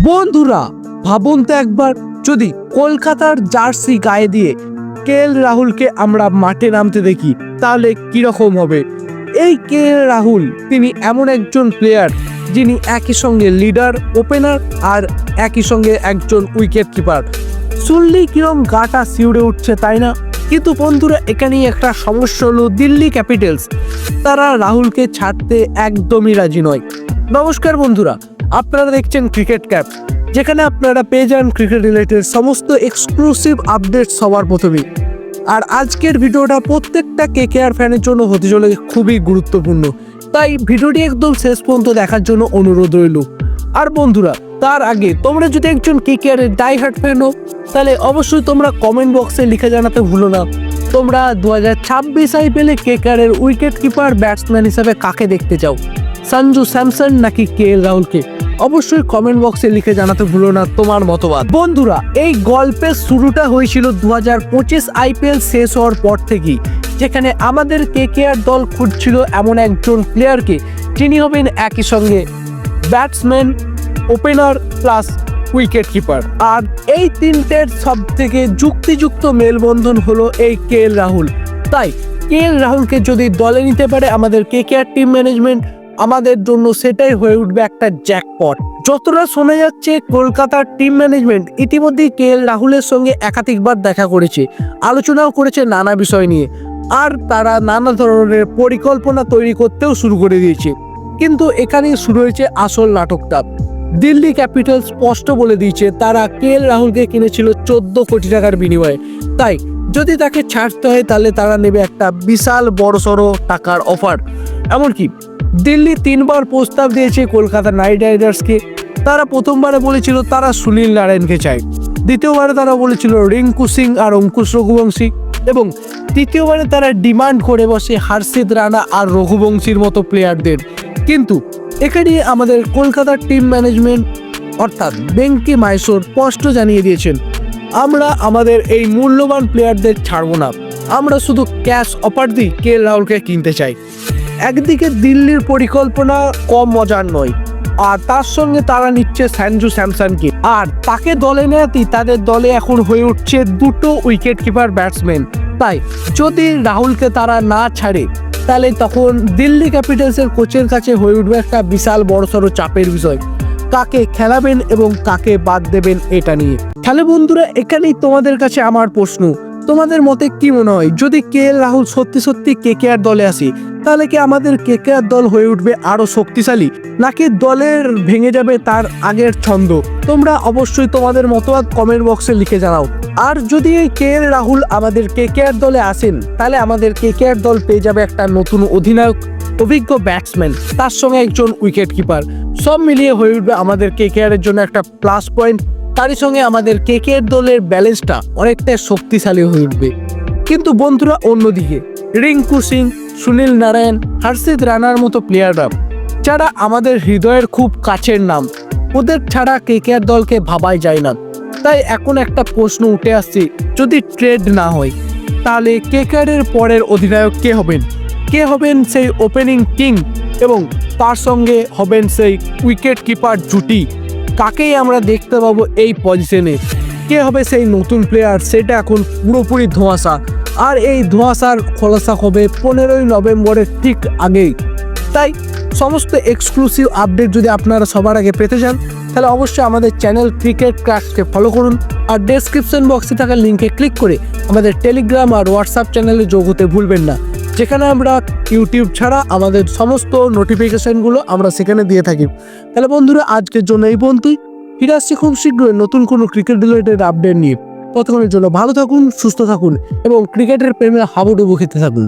বন্ধুরা ভাবুন তো একবার, যদি কলকাতার জার্সি গায়ে দিয়ে রাহুলকে আমরা মাঠে নামতে দেখি তাহলে কিরকম হবে। এই রাহুল তিনি এমন একজন প্লেয়ার যিনি একই সঙ্গে লিডার, ওপেনার আর একই সঙ্গে একজন উইকেট কিপার। শুনলেই কিরম গাটা শিউরে উঠছে, তাই না? কিন্তু বন্ধুরা এখানেই একটা সমস্যা হলো, দিল্লি ক্যাপিটালস তারা রাহুলকে ছাড়তে একদমই রাজি নয়। নমস্কার বন্ধুরা, আপনারা দেখছেন ক্রিকেট ক্যাপ, যেখানে আপনারা পেয়ে যান ক্রিকেট রিলেটেড সমস্ত এক্সক্লুসিভ আপডেট সবার প্রথমেই। আর আজকের ভিডিওটা প্রত্যেকটা কেকেআর ফ্যানের জন্য হতে চলে খুবই গুরুত্বপূর্ণ, তাই ভিডিওটি একদম শেষ পর্যন্ত দেখার জন্য অনুরোধ রইল। আর বন্ধুরা তার আগে তোমরা যদি একজন কেকেআরের ডাই হার্ট ফ্যান হো, তাহলে অবশ্যই তোমরা কমেন্ট বক্সে লিখে জানাতে ভুলো না তোমরা 2026 আইপিএলে কেকেআরের উইকেট কিপার ব্যাটসম্যান হিসেবে কাকে দেখতে চাও, সঞ্জু স্যামসন নাকি রাহুলকে। অবশ্যই কমেন্ট বক্সে লিখে জানাতে ভুলো না তোমার মতবাদ। বন্ধুরা এই গল্পের শুরুটা হয়েছিল 2025 আইপিএল শেষ হওয়ার পর থেকেই, যেখানে আমাদের কেকেআর দল খুঁজছিল এমন একজন প্লেয়ারকে যিনি হবেন একই সঙ্গে batsman, opener plus wicket keeper. আর এই তিনটের সব থেকে যুক্তিযুক্ত মেলবন্ধন হলো এই রাহুল। তাই রাহুলকে যদি দলে নিতে পারে আমাদের কেকেআর টিম ম্যানেজমেন্ট, আমাদের জন্য সেটাই হয়ে উঠবে একটা জ্যাকপট। যতটা শোনা যাচ্ছে কলকাতার টিম ম্যানেজমেন্ট ইতিমধ্যেই রাহুলের সঙ্গে একাধিকবার দেখা করেছে, আলোচনাও করেছে নানা বিষয় নিয়ে, আর তারা নানা ধরনের পরিকল্পনা তৈরি করতেও শুরু করে দিয়েছে। কিন্তু এখানেই শুরু হয়েছে আসল নাটকটা। দিল্লি ক্যাপিটালস স্পষ্ট বলে দিয়েছে তারা রাহুলকে কিনেছিল 14 কোটি টাকার বিনিময়ে। তাই যদি তাকে ছাড়তে হয় তাহলে তারা নেবে একটা বিশাল বড়সড় টাকার অফার। এমনকি দিল্লি 3 বার প্রস্তাব দিয়েছে কলকাতা নাইট রাইডার্সকে। তারা প্রথমবারে বলেছিল তারা সুনীল নারায়ণকে চায়, দ্বিতীয়বারে তারা বলেছিল রিঙ্কু সিং আর অঙ্কুশ রঘুবংশী, এবং তৃতীয়বারে তারা ডিমান্ড করে বসে হর্ষিত রানা আর রঘুবংশীর মতো প্লেয়ারদের। কিন্তু এখানে আমাদের কলকাতার টিম ম্যানেজমেন্ট অর্থাৎ বেঙ্কি মাইসোর স্পষ্ট জানিয়ে দিয়েছেন, আমরা আমাদের এই মূল্যবান প্লেয়ারদের ছাড়বো না, আমরা শুধু ক্যাশ অফার দিই রাহুলকে কিনতে চাই। একদিকে দিল্লির পরিকল্পনা কম মজার নয়, আর তার সঙ্গে তারা নিচ্ছে সঞ্জু স্যামসনকে, আর তাকে দলে নেওয়াতেই তাদের দলে এখন হয়ে উঠছে 2টো উইকেট কিপার ব্যাটসম্যান। তাই যদি রাহুলকে তারা না ছাড়ে তাহলে তখন দিল্লি ক্যাপিটালসের কোচের কাছে হয়ে উঠবে একটা বিশাল বড়সড় চাপের বিষয়, কাকে খেলাবেন এবং কাকে বাদ দেবেন এটা নিয়ে। তাহলে বন্ধুরা এখানেই তোমাদের কাছে আমার প্রশ্ন, তোমাদের মতে কি মনে হয়, যদি রাহুল সত্যি সত্যি কেকেআর দলে আসে তাহলে কি আমাদের কেকেআর দল হয়ে উঠবে আরো শক্তিশালী, নাকি দলের ভেঙে যাবে তার আগের ছন্দ? তোমরা অবশ্যই তোমাদের মতবাদ কমেন্ট বক্সে লিখে জানাও। আর যদি এই রাহুল আমাদের কেকেআর দলে আসেন তাহলে আমাদের কেকেআর দল পেয়ে যাবে একটা নতুন অধিনায়ক, অভিজ্ঞ ব্যাটসম্যান, তার সঙ্গে একজন উইকেট কিপার, সব মিলিয়ে হয়ে উঠবে আমাদের কেকেআর এর জন্য একটা প্লাস পয়েন্ট। তারই সঙ্গে আমাদের কেকেআর দলের ব্যালেন্সটা অনেকটা শক্তিশালী হয়ে উঠবে। কিন্তু বন্ধুরা অন্যদিকে রিঙ্কু সিং, সুনীল নারায়ণ, হর্ষিত রানার মতো প্লেয়াররা যারা আমাদের হৃদয়ের খুব কাছের নাম, ওদের ছাড়া কেকেআর দলকে ভাবাই যায় না। তাই এখন একটা প্রশ্ন উঠে আসছে, যদি ট্রেড না হয় তাহলে কেকেআর এর পরের অধিনায়ক কে হবেন? কে হবেন সেই ওপেনিং কিং এবং তার সঙ্গে হবেন সেই উইকেট কিপার জুটি? কাকেই আমরা দেখতে পাবো এই পজিশনে? কে হবে সেই নতুন প্লেয়ার সেটা এখন পুরোপুরি ধোঁয়াশা, আর এই ধোঁয়াশার খোলাসা হবে 15ই নভেম্বরের ঠিক আগেই। তাই সমস্ত এক্সক্লুসিভ আপডেট যদি আপনারা সবার আগে পেতে চান তাহলে অবশ্যই আমাদের চ্যানেল ক্রিকেট ক্র্যাককে ফলো করুন, আর ডেসক্রিপশন বক্সে থাকা লিঙ্কে ক্লিক করে আমাদের টেলিগ্রাম আর হোয়াটসঅ্যাপ চ্যানেলে যোগ হতে ভুলবেন না, যেখানে আমরা ইউটিউব ছাড়া আমাদের সমস্ত নোটিফিকেশনগুলো আমরা সেখানে দিয়ে থাকি। তাহলে বন্ধুরা আজকের জন্য এই পর্যন্তই, ফিরে আসছি খুব শীঘ্রই নতুন কোনো ক্রিকেট রিলেটেড আপডেট নিয়ে। ততক্ষণের জন্য ভালো থাকুন, সুস্থ থাকুন এবং ক্রিকেটের প্রেমে হাবুডুবু খেতে থাকুন।